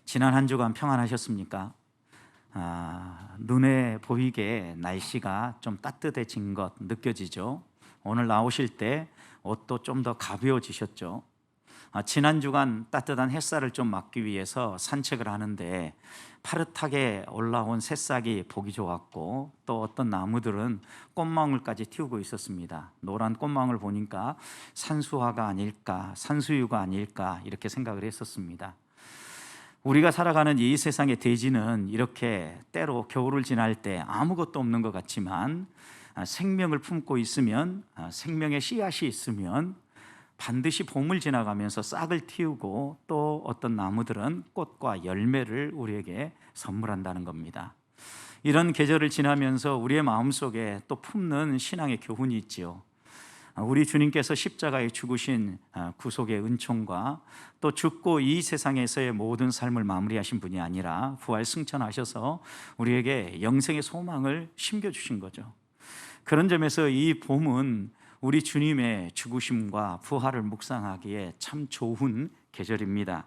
지난 한 주간 평안하셨습니까? 눈에 보이게 날씨가 좀 따뜻해진 것 느껴지죠? 오늘 나오실 때 옷도 좀 더 가벼워지셨죠? 지난 주간 따뜻한 햇살을 좀 막기 위해서 산책을 하는데 파릇하게 올라온 새싹이 보기 좋았고, 또 어떤 나무들은 꽃망울까지 틔우고 있었습니다. 노란 꽃망울 보니까 산수화가 아닐까, 산수유가 아닐까 이렇게 생각을 했었습니다. 우리가 살아가는 이 세상의 대지는 이렇게 때로 겨울을 지날 때 아무것도 없는 것 같지만, 생명을 품고 있으면, 생명의 씨앗이 있으면 반드시 봄을 지나가면서 싹을 틔우고, 또 어떤 나무들은 꽃과 열매를 우리에게 선물한다는 겁니다. 이런 계절을 지나면서 우리의 마음속에 또 품는 신앙의 교훈이 있지요. 우리 주님께서 십자가에 죽으신 구속의 은총과, 또 죽고 이 세상에서의 모든 삶을 마무리하신 분이 아니라 부활 승천하셔서 우리에게 영생의 소망을 심겨주신 거죠. 그런 점에서 이 봄은 우리 주님의 죽으심과 부활을 묵상하기에 참 좋은 계절입니다.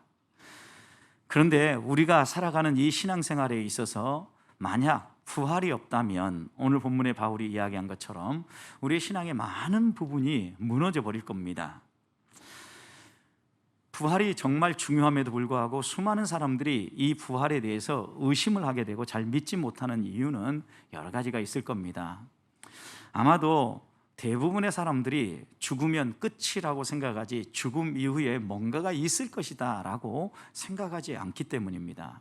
그런데 우리가 살아가는 이 신앙생활에 있어서 만약 부활이 없다면 오늘 본문에 바울이 이야기한 것처럼 우리의 신앙의 많은 부분이 무너져 버릴 겁니다. 부활이 정말 중요함에도 불구하고 수많은 사람들이 이 부활에 대해서 의심을 하게 되고 잘 믿지 못하는 이유는 여러 가지가 있을 겁니다. 아마도 대부분의 사람들이 죽으면 끝이라고 생각하지, 죽음 이후에 뭔가가 있을 것이다 라고 생각하지 않기 때문입니다.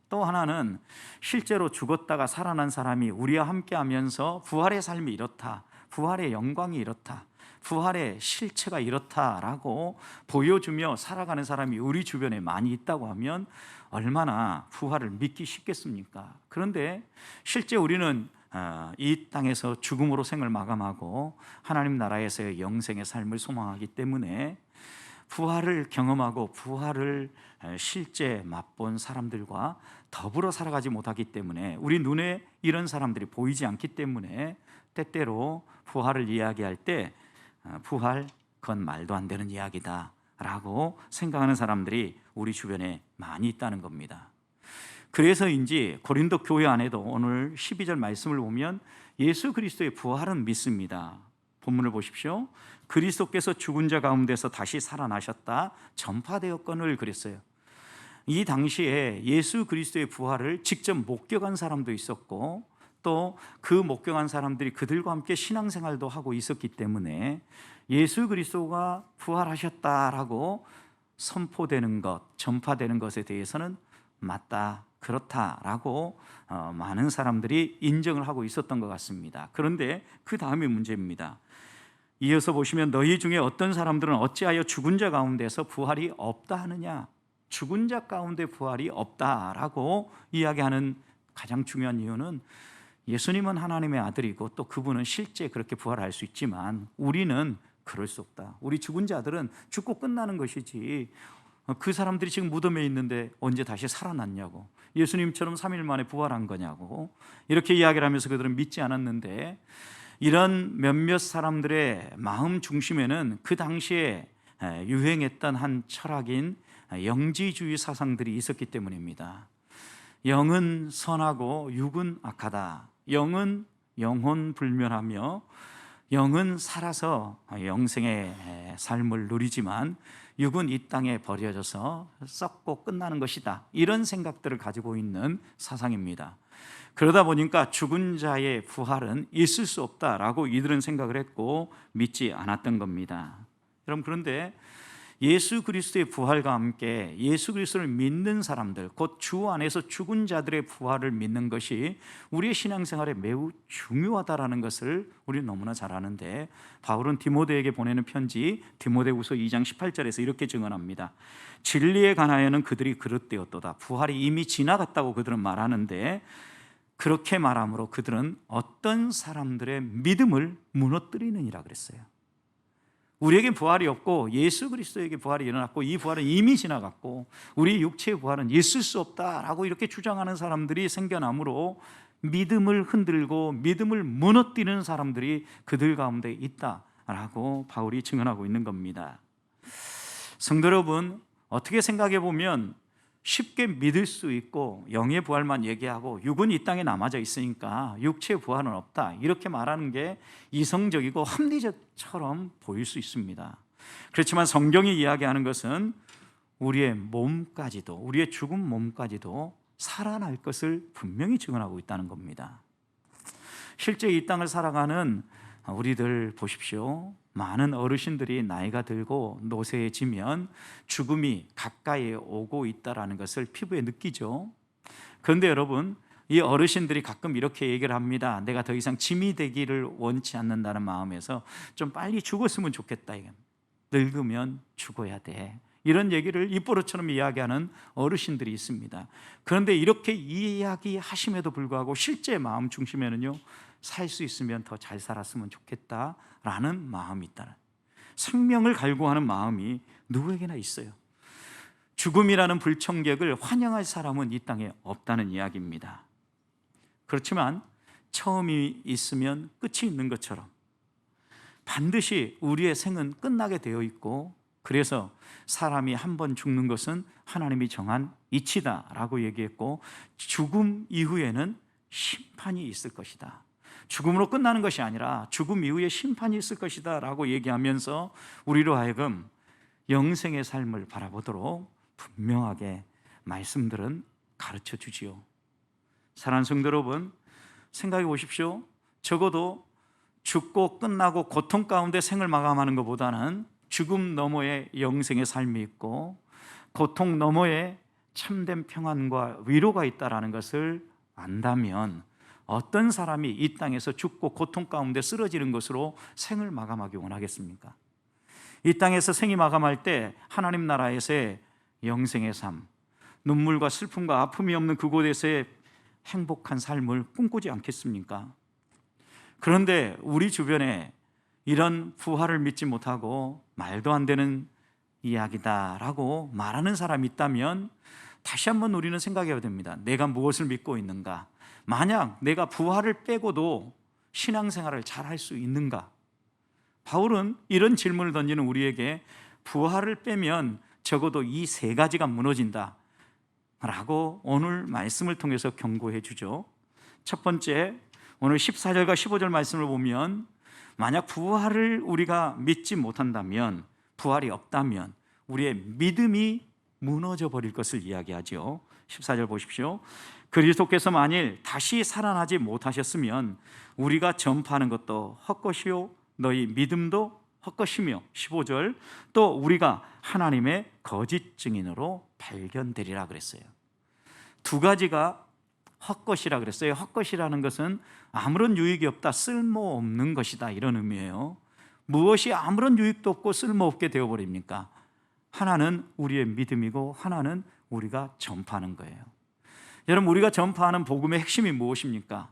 또 하나는 실제로 죽었다가 살아난 사람이 우리와 함께 하면서 부활의 삶이 이렇다, 부활의 영광이 이렇다, 부활의 실체가 이렇다라고 보여주며 살아가는 사람이 우리 주변에 많이 있다고 하면 얼마나 부활을 믿기 쉽겠습니까? 그런데 실제 우리는 이 땅에서 죽음으로 생을 마감하고 하나님 나라에서의 영생의 삶을 소망하기 때문에 부활을 경험하고 부활을 실제 맛본 사람들과 더불어 살아가지 못하기 때문에, 우리 눈에 이런 사람들이 보이지 않기 때문에 때때로 부활을 이야기할 때 부활, 그건 말도 안 되는 이야기다 라고 생각하는 사람들이 우리 주변에 많이 있다는 겁니다. 그래서인지 고린도 교회 안에도 오늘 12절 말씀을 보면 예수 그리스도의 부활은 믿습니다. 본문을 보십시오. 그리스도께서 죽은 자 가운데서 다시 살아나셨다 전파되었거늘 그랬어요. 이 당시에 예수 그리스도의 부활을 직접 목격한 사람도 있었고, 또 그 목격한 사람들이 그들과 함께 신앙생활도 하고 있었기 때문에 예수 그리스도가 부활하셨다라고 선포되는 것, 전파되는 것에 대해서는 맞다, 그렇다라고 많은 사람들이 인정을 하고 있었던 것 같습니다. 그런데 그 다음이 문제입니다. 이어서 보시면 너희 중에 어떤 사람들은 어찌하여 죽은 자 가운데서 부활이 없다 하느냐, 죽은 자 가운데 부활이 없다라고 이야기하는 가장 중요한 이유는 예수님은 하나님의 아들이고 또 그분은 실제 그렇게 부활할 수 있지만 우리는 그럴 수 없다. 우리 죽은 자들은 죽고 끝나는 것이지, 그 사람들이 지금 무덤에 있는데 언제 다시 살아났냐고, 예수님처럼 3일 만에 부활한 거냐고 이렇게 이야기를 하면서 그들은 믿지 않았는데, 이런 몇몇 사람들의 마음 중심에는 그 당시에 유행했던 한 철학인 영지주의 사상들이 있었기 때문입니다. 영은 선하고 육은 악하다. 영은 영혼 불멸하며 영은 살아서 영생의 삶을 누리지만 육은 이 땅에 버려져서 썩고 끝나는 것이다. 이런 생각들을 가지고 있는 사상입니다. 그러다 보니까 죽은 자의 부활은 있을 수 없다라고 이들은 생각을 했고 믿지 않았던 겁니다. 여러분, 그런데 예수 그리스도의 부활과 함께 예수 그리스도를 믿는 사람들, 곧 주 안에서 죽은 자들의 부활을 믿는 것이 우리의 신앙생활에 매우 중요하다라는 것을 우리는 너무나 잘 아는데, 바울은 디모데에게 보내는 편지 디모데후서 2장 18절에서 이렇게 증언합니다. 진리에 관하여는 그들이 그릇되었도다. 부활이 이미 지나갔다고 그들은 말하는데, 그렇게 말함으로 그들은 어떤 사람들의 믿음을 무너뜨리느니라 그랬어요. 우리에게 부활이 없고 예수 그리스도에게 부활이 일어났고 이 부활은 이미 지나갔고 우리 육체의 부활은 있을 수 없다라고 이렇게 주장하는 사람들이 생겨나므로 믿음을 흔들고 믿음을 무너뜨리는 사람들이 그들 가운데 있다라고 바울이 증언하고 있는 겁니다. 성도 여러분, 어떻게 생각해 보면 쉽게 믿을 수 있고 영의 부활만 얘기하고 육은 이 땅에 남아져 있으니까 육체의 부활은 없다, 이렇게 말하는 게 이성적이고 합리적처럼 보일 수 있습니다. 그렇지만 성경이 이야기하는 것은 우리의 몸까지도, 우리의 죽은 몸까지도 살아날 것을 분명히 증언하고 있다는 겁니다. 실제 이 땅을 살아가는 우리들 보십시오. 많은 어르신들이 나이가 들고 노쇠해지면 죽음이 가까이 오고 있다는 것을 피부에 느끼죠. 그런데 여러분, 이 어르신들이 가끔 이렇게 얘기를 합니다. 내가 더 이상 짐이 되기를 원치 않는다는 마음에서 좀 빨리 죽었으면 좋겠다. 늙으면 죽어야 돼, 이런 얘기를 입버릇처럼 이야기하는 어르신들이 있습니다. 그런데 이렇게 이야기하심에도 불구하고 실제 마음 중심에는요, 살 수 있으면 더 잘 살았으면 좋겠다라는 마음이 있다는, 생명을 갈구하는 마음이 누구에게나 있어요. 죽음이라는 불청객을 환영할 사람은 이 땅에 없다는 이야기입니다. 그렇지만 처음이 있으면 끝이 있는 것처럼 반드시 우리의 생은 끝나게 되어 있고, 그래서 사람이 한 번 죽는 것은 하나님이 정한 이치다라고 얘기했고, 죽음 이후에는 심판이 있을 것이다, 죽음으로 끝나는 것이 아니라 죽음 이후에 심판이 있을 것이다 라고 얘기하면서 우리로 하여금 영생의 삶을 바라보도록 분명하게 말씀들은 가르쳐 주지요. 사랑하는 성도 여러분, 생각해 보십시오. 적어도 죽고 끝나고 고통 가운데 생을 마감하는 것보다는 죽음 너머에 영생의 삶이 있고 고통 너머에 참된 평안과 위로가 있다는 것을 안다면 어떤 사람이 이 땅에서 죽고 고통 가운데 쓰러지는 것으로 생을 마감하기 원하겠습니까? 이 땅에서 생이 마감할 때 하나님 나라에서의 영생의 삶, 눈물과 슬픔과 아픔이 없는 그곳에서의 행복한 삶을 꿈꾸지 않겠습니까? 그런데 우리 주변에 이런 부활을 믿지 못하고 말도 안 되는 이야기다라고 말하는 사람이 있다면 다시 한번 우리는 생각해야 됩니다. 내가 무엇을 믿고 있는가? 만약 내가 부활을 빼고도 신앙생활을 잘 할 수 있는가? 바울은 이런 질문을 던지는 우리에게 부활을 빼면 적어도 이 세 가지가 무너진다 라고 오늘 말씀을 통해서 경고해 주죠. 첫 번째, 오늘 14절과 15절 말씀을 보면 만약 부활을 우리가 믿지 못한다면, 부활이 없다면 우리의 믿음이 무너져 버릴 것을 이야기하죠. 14절 보십시오. 그리스도께서 만일 다시 살아나지 못하셨으면 우리가 전파하는 것도 헛것이요 너희 믿음도 헛것이며, 15절, 또 우리가 하나님의 거짓 증인으로 발견되리라 그랬어요. 두 가지가 헛것이라 그랬어요. 헛것이라는 것은 아무런 유익이 없다, 쓸모없는 것이다, 이런 의미예요. 무엇이 아무런 유익도 없고 쓸모없게 되어버립니까? 하나는 우리의 믿음이고 하나는 우리가 전파하는 거예요. 여러분, 우리가 전파하는 복음의 핵심이 무엇입니까?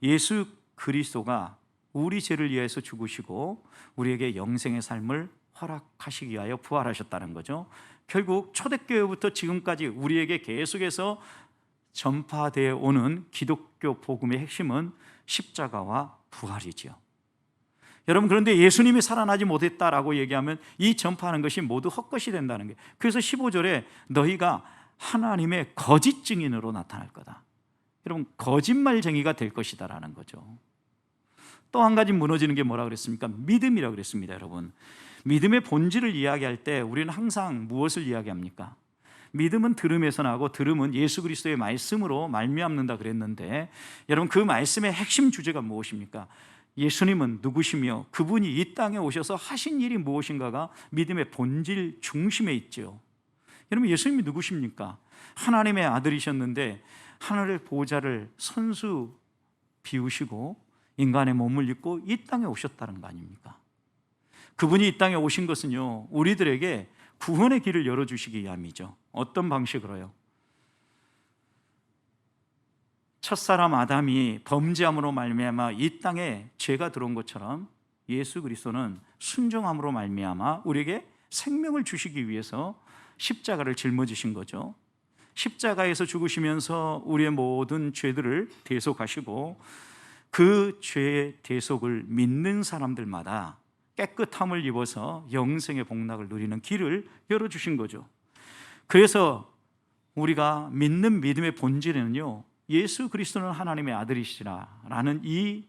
예수 그리스도가 우리 죄를 위해서 죽으시고 우리에게 영생의 삶을 허락하시기 위하여 부활하셨다는 거죠. 결국 초대교회부터 지금까지 우리에게 계속해서 전파되어 오는 기독교 복음의 핵심은 십자가와 부활이죠. 여러분, 그런데 예수님이 살아나지 못했다라고 얘기하면 이 전파하는 것이 모두 헛것이 된다는 거예요. 그래서 15절에 너희가 하나님의 거짓 증인으로 나타날 거다, 여러분, 거짓말쟁이가 될 것이다라는 거죠. 또 한 가지 무너지는 게 뭐라 그랬습니까? 믿음이라고 그랬습니다. 여러분, 믿음의 본질을 이야기할 때 우리는 항상 무엇을 이야기합니까? 믿음은 들음에서 나고 들음은 예수 그리스도의 말씀으로 말미암는다 그랬는데, 여러분, 그 말씀의 핵심 주제가 무엇입니까? 예수님은 누구시며 그분이 이 땅에 오셔서 하신 일이 무엇인가가 믿음의 본질 중심에 있죠. 여러분, 예수님이 누구십니까? 하나님의 아들이셨는데 하늘의 보좌를 선수 비우시고 인간의 몸을 입고 이 땅에 오셨다는 거 아닙니까? 그분이 이 땅에 오신 것은요, 우리들에게 구원의 길을 열어주시기 위함이죠. 어떤 방식으로요? 첫사람 아담이 범죄함으로 말미암아 이 땅에 죄가 들어온 것처럼 예수 그리스도는 순종함으로 말미암아 우리에게 생명을 주시기 위해서 십자가를 짊어지신 거죠. 십자가에서 죽으시면서 우리의 모든 죄들을 대속하시고 그 죄의 대속을 믿는 사람들마다 깨끗함을 입어서 영생의 복락을 누리는 길을 열어주신 거죠. 그래서 우리가 믿는 믿음의 본질에는요, 예수 그리스도는 하나님의 아들이시라라는 이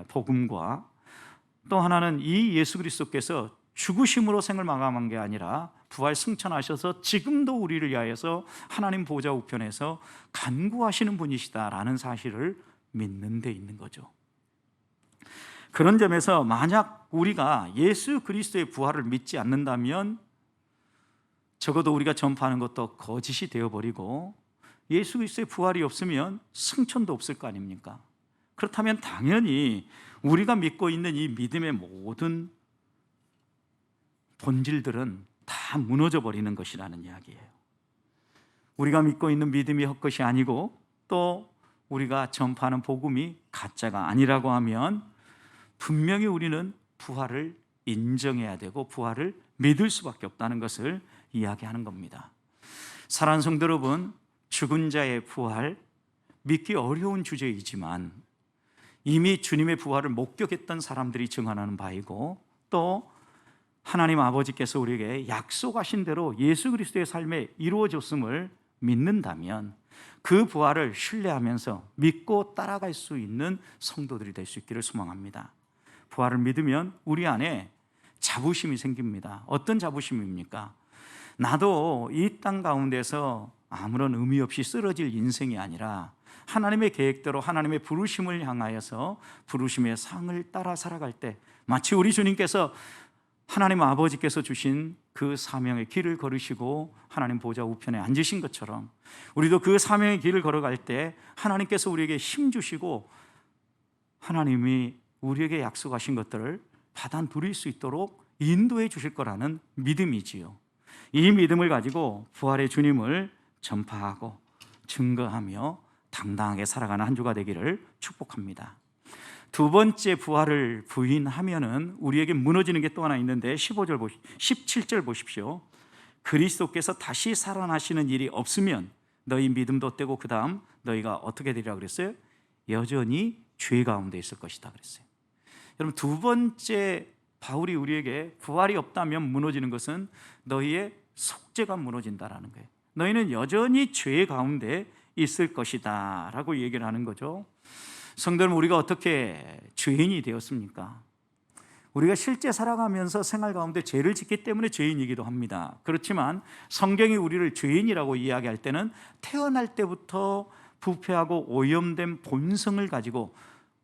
복음과 또 하나는 이 예수 그리스도께서 죽으심으로 생을 마감한 게 아니라 부활 승천하셔서 지금도 우리를 위하여서 하나님 보좌 우편에서 간구하시는 분이시다라는 사실을 믿는 데 있는 거죠. 그런 점에서 만약 우리가 예수 그리스도의 부활을 믿지 않는다면 적어도 우리가 전파하는 것도 거짓이 되어버리고, 예수 그리스도의 부활이 없으면 승천도 없을 거 아닙니까? 그렇다면 당연히 우리가 믿고 있는 이 믿음의 모든 본질들은 다 무너져 버리는 것이라는 이야기예요. 우리가 믿고 있는 믿음이 헛것이 아니고 또 우리가 전파하는 복음이 가짜가 아니라고 하면 분명히 우리는 부활을 인정해야 되고 부활을 믿을 수밖에 없다는 것을 이야기하는 겁니다. 사랑하는 성도 여러분, 죽은 자의 부활, 믿기 어려운 주제이지만 이미 주님의 부활을 목격했던 사람들이 증언하는 바이고, 또 하나님 아버지께서 우리에게 약속하신 대로 예수 그리스도의 삶에 이루어졌음을 믿는다면 그 부활을 신뢰하면서 믿고 따라갈 수 있는 성도들이 될 수 있기를 소망합니다. 부활을 믿으면 우리 안에 자부심이 생깁니다. 어떤 자부심입니까? 나도 이 땅 가운데서 아무런 의미 없이 쓰러질 인생이 아니라 하나님의 계획대로 하나님의 부르심을 향하여서 부르심의 상을 따라 살아갈 때, 마치 우리 주님께서 하나님 아버지께서 주신 그 사명의 길을 걸으시고 하나님 보좌 우편에 앉으신 것처럼 우리도 그 사명의 길을 걸어갈 때 하나님께서 우리에게 힘 주시고 하나님이 우리에게 약속하신 것들을 받아 누릴 수 있도록 인도해 주실 거라는 믿음이지요. 이 믿음을 가지고 부활의 주님을 전파하고 증거하며 당당하게 살아가는 한 주가 되기를 축복합니다. 두 번째, 부활을 부인하면은 우리에게 무너지는 게 또 하나 있는데 17절 보십시오. 그리스도께서 다시 살아나시는 일이 없으면 너희 믿음도 떼고 그 다음 너희가 어떻게 되리라 그랬어요? 여전히 죄 가운데 있을 것이다 그랬어요. 여러분, 두 번째 바울이 우리에게 부활이 없다면 무너지는 것은 너희의 속죄가 무너진다라는 거예요. 너희는 여전히 죄 가운데 있을 것이다 라고 얘기를 하는 거죠. 성도 여러분, 우리가 어떻게 죄인이 되었습니까? 우리가 실제 살아가면서 생활 가운데 죄를 짓기 때문에 죄인이기도 합니다. 그렇지만 성경이 우리를 죄인이라고 이야기할 때는 태어날 때부터 부패하고 오염된 본성을 가지고,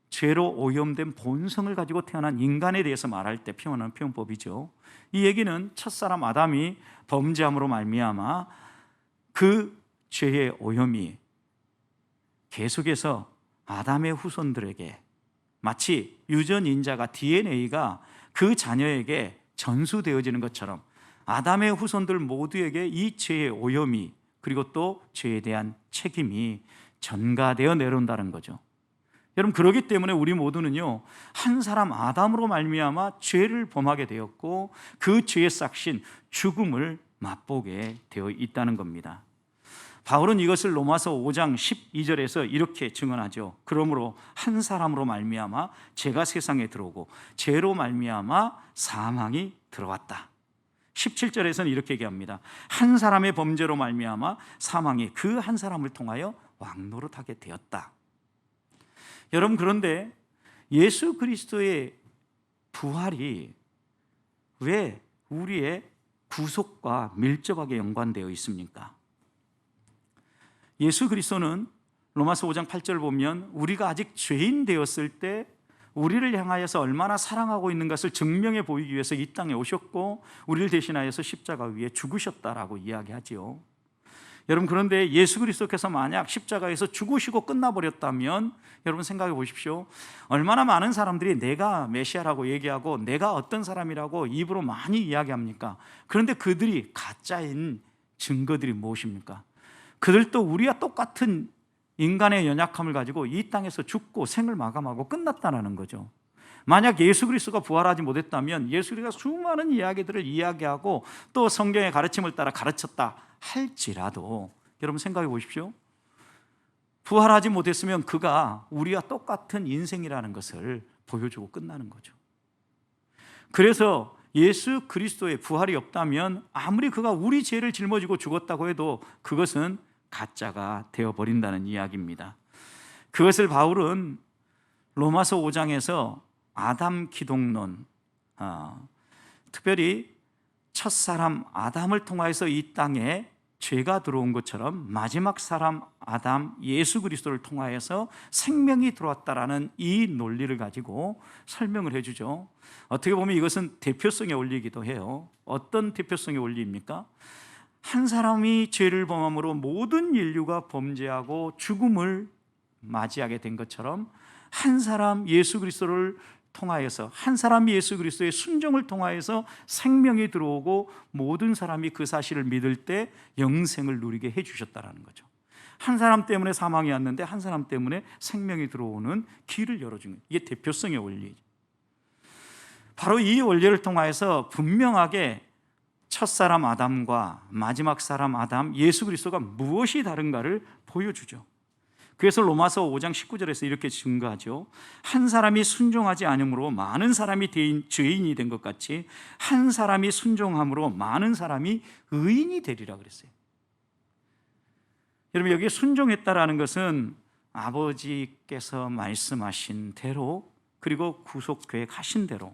죄로 오염된 본성을 가지고 태어난 인간에 대해서 말할 때 표현하는 표현법이죠. 이 얘기는 첫사람 아담이 범죄함으로 말미암아 그 죄의 오염이 계속해서 아담의 후손들에게, 마치 유전인자가 DNA가 그 자녀에게 전수되어지는 것처럼 아담의 후손들 모두에게 이 죄의 오염이, 그리고 또 죄에 대한 책임이 전가되어 내려온다는 거죠. 여러분, 그렇기 때문에 우리 모두는요, 한 사람 아담으로 말미암아 죄를 범하게 되었고 그 죄의 싹신 죽음을 맛보게 되어 있다는 겁니다. 바울은 이것을 로마서 5장 12절에서 이렇게 증언하죠. 그러므로 한 사람으로 말미암아 죄가 세상에 들어오고 죄로 말미암아 사망이 들어왔다. 17절에서는 이렇게 얘기합니다. 한 사람의 범죄로 말미암아 사망이 그 한 사람을 통하여 왕노릇하게 되었다. 여러분, 그런데 예수 그리스도의 부활이 왜 우리의 구속과 밀접하게 연관되어 있습니까? 예수 그리스도는 로마서 5장 8절을 보면 우리가 아직 죄인 되었을 때 우리를 향하여서 얼마나 사랑하고 있는 것을 증명해 보이기 위해서 이 땅에 오셨고 우리를 대신하여서 십자가 위에 죽으셨다라고 이야기하지요. 여러분, 그런데 예수 그리스도께서 만약 십자가에서 죽으시고 끝나버렸다면 여러분 생각해 보십시오. 얼마나 많은 사람들이 내가 메시아라고 얘기하고 내가 어떤 사람이라고 입으로 많이 이야기합니까? 그런데 그들이 가짜인 증거들이 무엇입니까? 그들도 우리와 똑같은 인간의 연약함을 가지고 이 땅에서 죽고 생을 마감하고 끝났다는 거죠. 만약 예수 그리스도가 부활하지 못했다면 예수 그리스도가 수많은 이야기들을 이야기하고 또 성경의 가르침을 따라 가르쳤다 할지라도 여러분 생각해 보십시오. 부활하지 못했으면 그가 우리와 똑같은 인생이라는 것을 보여주고 끝나는 거죠. 그래서 예수 그리스도의 부활이 없다면 아무리 그가 우리 죄를 짊어지고 죽었다고 해도 그것은 가짜가 되어버린다는 이야기입니다. 그것을 바울은 로마서 5장에서 아담 기독론, 특별히 첫사람 아담을 통하여서 이 땅에 죄가 들어온 것처럼 마지막 사람 아담 예수 그리스도를 통하여서 생명이 들어왔다라는 이 논리를 가지고 설명을 해주죠. 어떻게 보면 이것은 대표성의 원리이기도 해요. 어떤 대표성의 원리입니까? 한 사람이 죄를 범함으로 모든 인류가 범죄하고 죽음을 맞이하게 된 것처럼 한 사람 예수 그리스도를 통하여서, 한 사람이 예수 그리스도의 순종을 통하여서 생명이 들어오고 모든 사람이 그 사실을 믿을 때 영생을 누리게 해주셨다는 거죠. 한 사람 때문에 사망이 왔는데 한 사람 때문에 생명이 들어오는 길을 열어준 거예요. 이게 대표성의 원리죠. 바로 이 원리를 통하여서 분명하게 첫사람 아담과 마지막 사람 아담 예수 그리스도가 무엇이 다른가를 보여주죠. 그래서 로마서 5장 19절에서 이렇게 증거하죠. 한 사람이 순종하지 않음으로 많은 사람이 죄인이 된 것 같이 한 사람이 순종함으로 많은 사람이 의인이 되리라 그랬어요. 여러분, 여기 순종했다라는 것은 아버지께서 말씀하신 대로, 그리고 구속 계획하신 대로,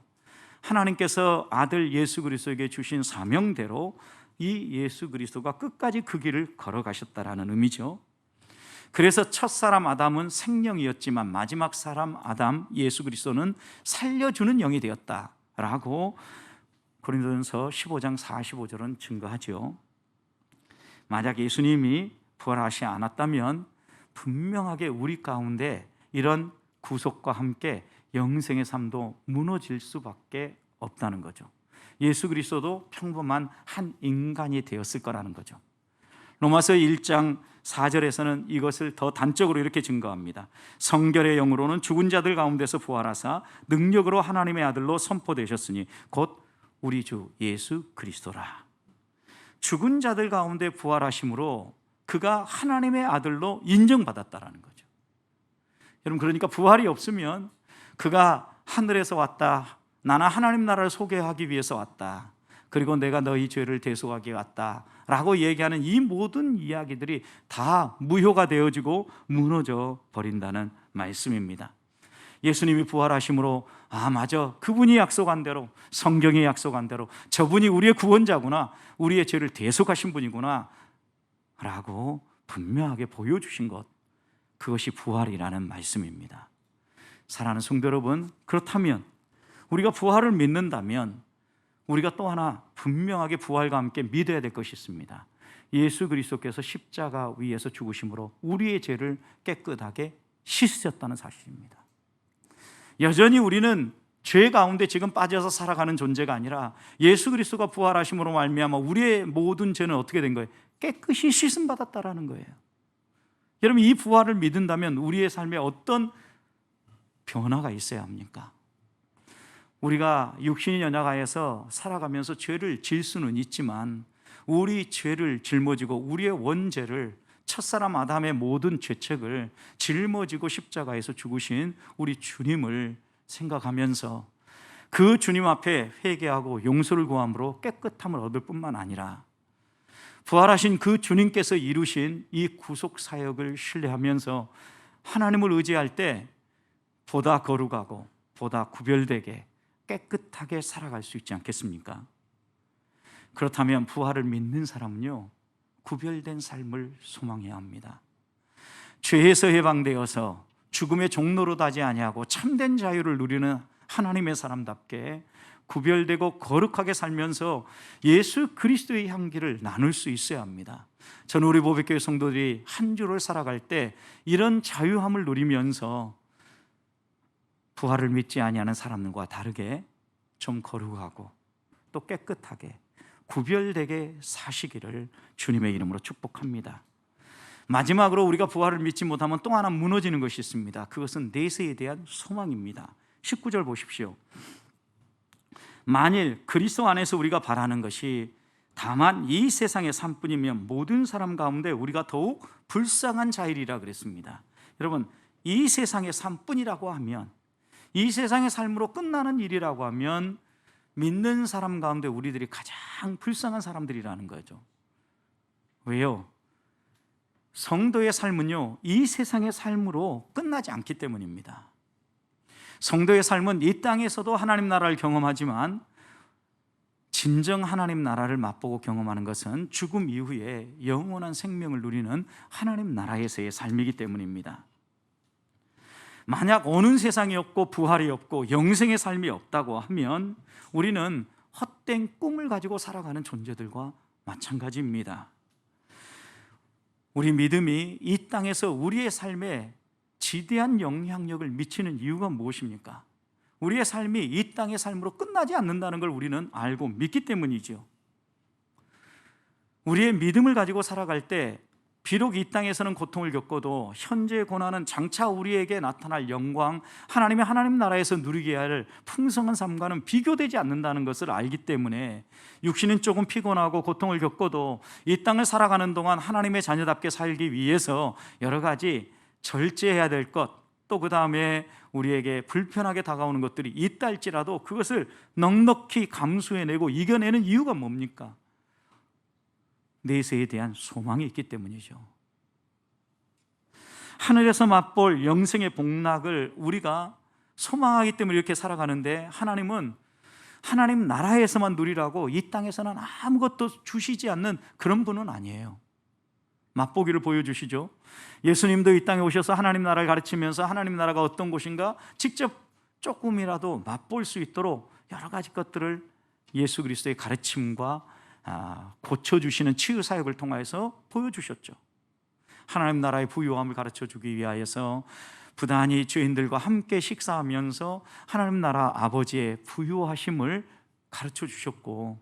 하나님께서 아들 예수 그리스도에게 주신 사명대로 이 예수 그리스도가 끝까지 그 길을 걸어가셨다라는 의미죠. 그래서 첫사람 아담은 생명이었지만 마지막 사람 아담 예수 그리스도는 살려주는 영이 되었다라고 고린도전서 15장 45절은 증거하죠. 만약 예수님이 부활하시지 않았다면 분명하게 우리 가운데 이런 구속과 함께 영생의 삶도 무너질 수밖에 없다는 거죠. 예수 그리스도도 평범한 한 인간이 되었을 거라는 거죠. 로마서 1장 4절에서는 이것을 더 단적으로 이렇게 증거합니다. 성결의 영으로는 죽은 자들 가운데서 부활하사 능력으로 하나님의 아들로 선포되셨으니 곧 우리 주 예수 그리스도라. 죽은 자들 가운데 부활하심으로 그가 하나님의 아들로 인정받았다라는 거죠. 여러분, 그러니까 부활이 없으면 그가 하늘에서 왔다, 나는 하나님 나라를 소개하기 위해서 왔다, 그리고 내가 너희 죄를 대속하기 왔다 라고 얘기하는 이 모든 이야기들이 다 무효가 되어지고 무너져 버린다는 말씀입니다. 예수님이 부활하심으로 맞아, 그분이 약속한 대로, 성경이 약속한 대로 저분이 우리의 구원자구나, 우리의 죄를 대속하신 분이구나 라고 분명하게 보여주신 것, 그것이 부활이라는 말씀입니다. 사랑하는 성도 여러분, 그렇다면 우리가 부활을 믿는다면 우리가 또 하나 분명하게 부활과 함께 믿어야 될 것이 있습니다. 예수 그리스도께서 십자가 위에서 죽으심으로 우리의 죄를 깨끗하게 씻으셨다는 사실입니다. 여전히 우리는 죄 가운데 지금 빠져서 살아가는 존재가 아니라 예수 그리스도가 부활하심으로 말미암아 우리의 모든 죄는 어떻게 된 거예요? 깨끗이 씻음 받았다라는 거예요. 여러분, 이 부활을 믿는다면 우리의 삶에 어떤 변화가 있어야 합니까? 우리가 육신이 연약하여서 살아가면서 죄를 질 수는 있지만 우리 죄를 짊어지고 우리의 원죄를, 첫사람 아담의 모든 죄책을 짊어지고 십자가에서 죽으신 우리 주님을 생각하면서 그 주님 앞에 회개하고 용서를 구함으로 깨끗함을 얻을 뿐만 아니라 부활하신 그 주님께서 이루신 이 구속 사역을 신뢰하면서 하나님을 의지할 때 보다 거룩하고 보다 구별되게 깨끗하게 살아갈 수 있지 않겠습니까? 그렇다면 부활을 믿는 사람은요, 구별된 삶을 소망해야 합니다. 죄에서 해방되어서 죽음의 종로로 가지 아니하고 참된 자유를 누리는 하나님의 사람답게 구별되고 거룩하게 살면서 예수 그리스도의 향기를 나눌 수 있어야 합니다. 저는 우리 보배교회 성도들이 한 주를 살아갈 때 이런 자유함을 누리면서 부활을 믿지 아니하는 사람들과 다르게 좀 거룩하고 또 깨끗하게 구별되게 사시기를 주님의 이름으로 축복합니다. 마지막으로 우리가 부활을 믿지 못하면 또 하나 무너지는 것이 있습니다. 그것은 내세에 대한 소망입니다. 19절 보십시오. 만일 그리스도 안에서 우리가 바라는 것이 다만 이 세상의 삶뿐이면 모든 사람 가운데 우리가 더욱 불쌍한 자일이라 그랬습니다. 여러분, 이 세상의 삶뿐이라고 하면, 이 세상의 삶으로 끝나는 일이라고 하면 믿는 사람 가운데 우리들이 가장 불쌍한 사람들이라는 거죠. 왜요? 성도의 삶은요, 이 세상의 삶으로 끝나지 않기 때문입니다. 성도의 삶은 이 땅에서도 하나님 나라를 경험하지만 진정 하나님 나라를 맛보고 경험하는 것은 죽음 이후에 영원한 생명을 누리는 하나님 나라에서의 삶이기 때문입니다. 만약 오는 세상이 없고 부활이 없고 영생의 삶이 없다고 하면 우리는 헛된 꿈을 가지고 살아가는 존재들과 마찬가지입니다. 우리 믿음이 이 땅에서 우리의 삶에 지대한 영향력을 미치는 이유가 무엇입니까? 우리의 삶이 이 땅의 삶으로 끝나지 않는다는 걸 우리는 알고 믿기 때문이죠. 우리의 믿음을 가지고 살아갈 때 비록 이 땅에서는 고통을 겪어도 현재의 고난은 장차 우리에게 나타날 영광, 하나님 나라에서 누리게 할 풍성한 삶과는 비교되지 않는다는 것을 알기 때문에 육신은 조금 피곤하고 고통을 겪어도 이 땅을 살아가는 동안 하나님의 자녀답게 살기 위해서 여러 가지 절제해야 될 것, 또 그 다음에 우리에게 불편하게 다가오는 것들이 있다 할지라도 그것을 넉넉히 감수해내고 이겨내는 이유가 뭡니까? 내세에 대한 소망이 있기 때문이죠. 하늘에서 맛볼 영생의 복락을 우리가 소망하기 때문에 이렇게 살아가는데, 하나님은 하나님 나라에서만 누리라고 이 땅에서는 아무것도 주시지 않는 그런 분은 아니에요. 맛보기를 보여주시죠. 예수님도 이 땅에 오셔서 하나님 나라를 가르치면서 하나님 나라가 어떤 곳인가 직접 조금이라도 맛볼 수 있도록 여러 가지 것들을 예수 그리스도의 가르침과 고쳐주시는 치유 사역을 통해서 보여주셨죠. 하나님 나라의 부유함을 가르쳐주기 위하여서 부단히 죄인들과 함께 식사하면서 하나님 나라 아버지의 부유하심을 가르쳐주셨고,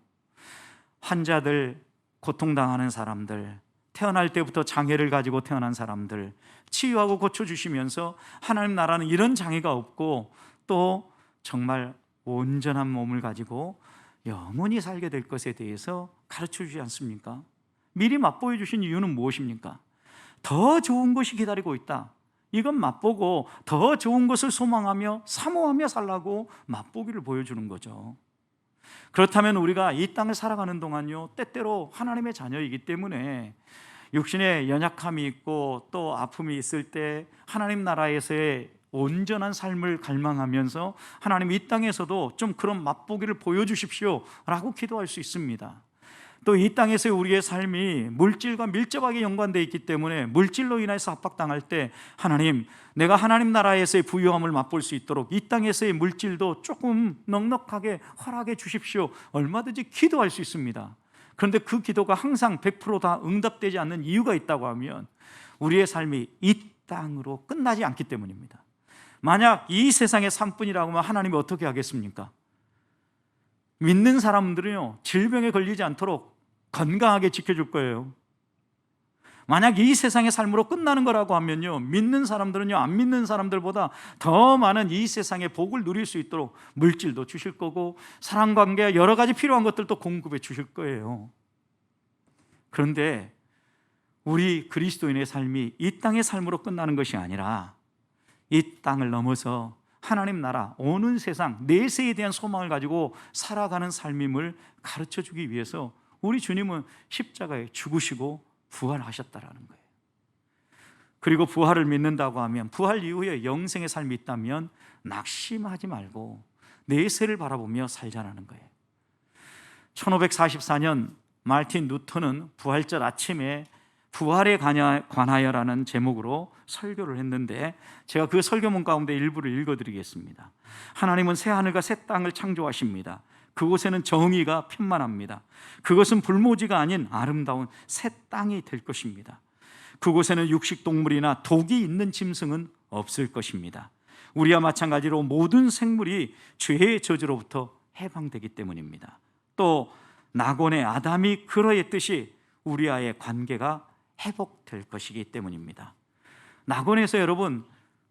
환자들, 고통당하는 사람들, 태어날 때부터 장애를 가지고 태어난 사람들 치유하고 고쳐주시면서 하나님 나라는 이런 장애가 없고 또 정말 온전한 몸을 가지고 영원히 살게 될 것에 대해서 가르쳐 주지 않습니까? 미리 맛보여 주신 이유는 무엇입니까? 더 좋은 것이 기다리고 있다. 이건 맛보고 더 좋은 것을 소망하며 사모하며 살라고 맛보기를 보여주는 거죠. 그렇다면 우리가 이 땅을 살아가는 동안요, 때때로 하나님의 자녀이기 때문에 육신의 연약함이 있고 또 아픔이 있을 때 하나님 나라에서의 온전한 삶을 갈망하면서 하나님 이 땅에서도 좀 그런 맛보기를 보여주십시오 라고 기도할 수 있습니다. 또 이 땅에서의 우리의 삶이 물질과 밀접하게 연관되어 있기 때문에 물질로 인해서 압박당할 때 하나님, 내가 하나님 나라에서의 부유함을 맛볼 수 있도록 이 땅에서의 물질도 조금 넉넉하게 허락해 주십시오, 얼마든지 기도할 수 있습니다. 그런데 그 기도가 항상 100% 다 응답되지 않는 이유가 있다고 하면 우리의 삶이 이 땅으로 끝나지 않기 때문입니다. 만약 이 세상의 삶뿐이라고 하면 하나님이 어떻게 하겠습니까? 믿는 사람들은요, 질병에 걸리지 않도록 건강하게 지켜줄 거예요. 만약 이 세상의 삶으로 끝나는 거라고 하면요, 믿는 사람들은요, 안 믿는 사람들보다 더 많은 이 세상의 복을 누릴 수 있도록 물질도 주실 거고 사랑관계 여러 가지 필요한 것들도 공급해 주실 거예요. 그런데 우리 그리스도인의 삶이 이 땅의 삶으로 끝나는 것이 아니라 이 땅을 넘어서 하나님 나라, 오는 세상, 내세에 대한 소망을 가지고 살아가는 삶임을 가르쳐 주기 위해서 우리 주님은 십자가에 죽으시고 부활하셨다라는 거예요. 그리고 부활을 믿는다고 하면, 부활 이후에 영생의 삶이 있다면 낙심하지 말고 내세를 바라보며 살자라는 거예요. 1544년 마르틴 루터는 부활절 아침에 부활에 관하여라는 제목으로 설교를 했는데, 제가 그 설교문 가운데 일부를 읽어드리겠습니다. 하나님은 새 하늘과 새 땅을 창조하십니다. 그곳에는 정의가 편만합니다. 그것은 불모지가 아닌 아름다운 새 땅이 될 것입니다. 그곳에는 육식동물이나 독이 있는 짐승은 없을 것입니다. 우리와 마찬가지로 모든 생물이 죄의 저주로부터 해방되기 때문입니다. 또 낙원의 아담이 그러했듯이 우리와의 관계가 회복될 것이기 때문입니다. 낙원에서 여러분,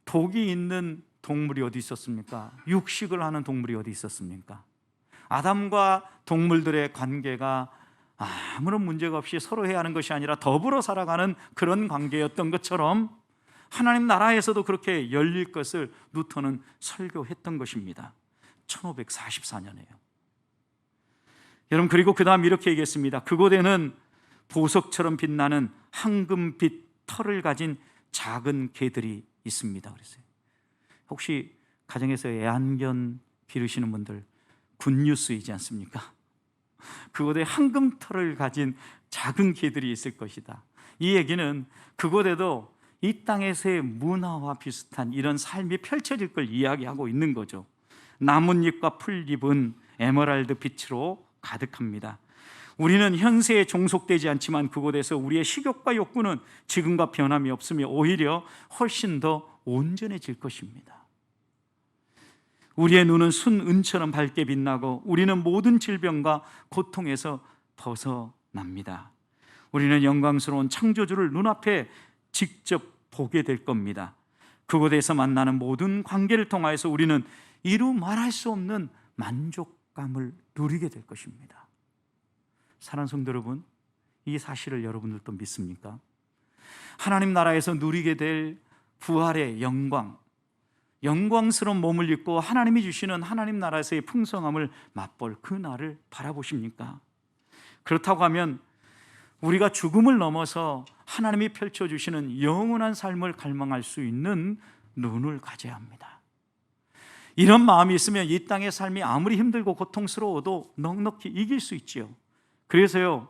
독이 있는 동물이 어디 있었습니까? 육식을 하는 동물이 어디 있었습니까? 아담과 동물들의 관계가 아무런 문제가 없이 서로 해야 하는 것이 아니라 더불어 살아가는 그런 관계였던 것처럼 하나님 나라에서도 그렇게 열릴 것을 루터는 설교했던 것입니다. 1544년에요. 여러분, 그리고 그 다음 이렇게 얘기했습니다. 그곳에는 보석처럼 빛나는 황금빛 털을 가진 작은 개들이 있습니다. 그랬어요. 혹시 가정에서 애완견 기르시는 분들 굿뉴스이지 않습니까? 그곳에 황금털을 가진 작은 개들이 있을 것이다. 이 얘기는 그곳에도 이 땅에서의 문화와 비슷한 이런 삶이 펼쳐질 걸 이야기하고 있는 거죠. 나뭇잎과 풀잎은 에메랄드 빛으로 가득합니다. 우리는 현세에 종속되지 않지만 그곳에서 우리의 식욕과 욕구는 지금과 변함이 없으며 오히려 훨씬 더 온전해질 것입니다. 우리의 눈은 순은처럼 밝게 빛나고 우리는 모든 질병과 고통에서 벗어납니다. 우리는 영광스러운 창조주를 눈앞에 직접 보게 될 겁니다. 그곳에서 만나는 모든 관계를 통하여서 우리는 이루 말할 수 없는 만족감을 누리게 될 것입니다. 사랑하는 성도 여러분, 이 사실을 여러분들도 믿습니까? 하나님 나라에서 누리게 될 부활의 영광, 영광스러운 몸을 입고 하나님이 주시는 하나님 나라에서의 풍성함을 맛볼 그 날을 바라보십니까? 그렇다고 하면 우리가 죽음을 넘어서 하나님이 펼쳐주시는 영원한 삶을 갈망할 수 있는 눈을 가져야 합니다. 이런 마음이 있으면 이 땅의 삶이 아무리 힘들고 고통스러워도 넉넉히 이길 수 있지요. 그래서요,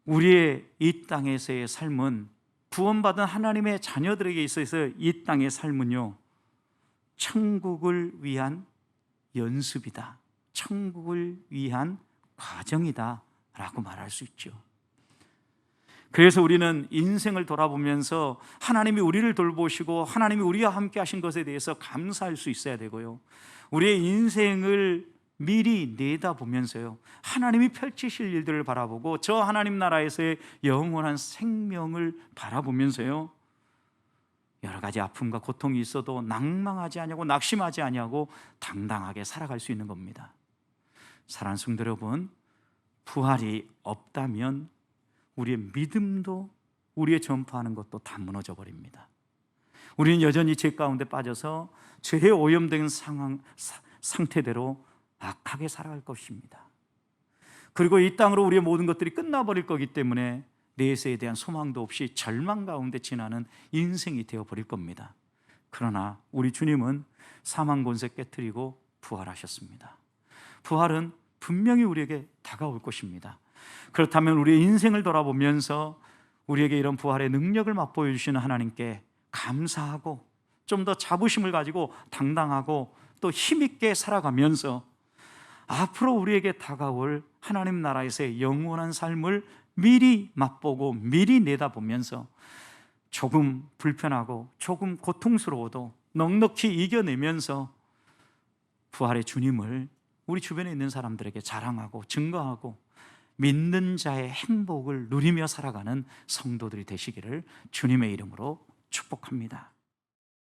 우리의 이 땅에서의 삶은, 구원받은 하나님의 자녀들에게 있어서 이 땅의 삶은요, 천국을 위한 연습이다, 천국을 위한 과정이다 라고 말할 수 있죠. 그래서 우리는 인생을 돌아보면서 하나님이 우리를 돌보시고 하나님이 우리와 함께 하신 것에 대해서 감사할 수 있어야 되고요, 우리의 인생을 미리 내다보면서요, 하나님이 펼치실 일들을 바라보고 저 하나님 나라에서의 영원한 생명을 바라보면서요, 여러 가지 아픔과 고통이 있어도 낭망하지 아니하고 낙심하지 아니하고 당당하게 살아갈 수 있는 겁니다. 사랑하는 성도 여러분, 부활이 없다면 우리의 믿음도, 우리의 전파하는 것도 다 무너져 버립니다. 우리는 여전히 죄 가운데 빠져서 죄에 오염된 상태대로 악하게 살아갈 것입니다. 그리고 이 땅으로 우리의 모든 것들이 끝나버릴 거기 때문에 내세에 대한 소망도 없이 절망 가운데 지나는 인생이 되어버릴 겁니다. 그러나 우리 주님은 사망 권세 깨트리고 부활하셨습니다. 부활은 분명히 우리에게 다가올 것입니다. 그렇다면 우리의 인생을 돌아보면서 우리에게 이런 부활의 능력을 맛보여 주시는 하나님께 감사하고 좀 더 자부심을 가지고 당당하고 또 힘있게 살아가면서 앞으로 우리에게 다가올 하나님 나라에서의 영원한 삶을 미리 맛보고 미리 내다보면서 조금 불편하고 조금 고통스러워도 넉넉히 이겨내면서 부활의 주님을 우리 주변에 있는 사람들에게 자랑하고 증거하고 믿는 자의 행복을 누리며 살아가는 성도들이 되시기를 주님의 이름으로 축복합니다.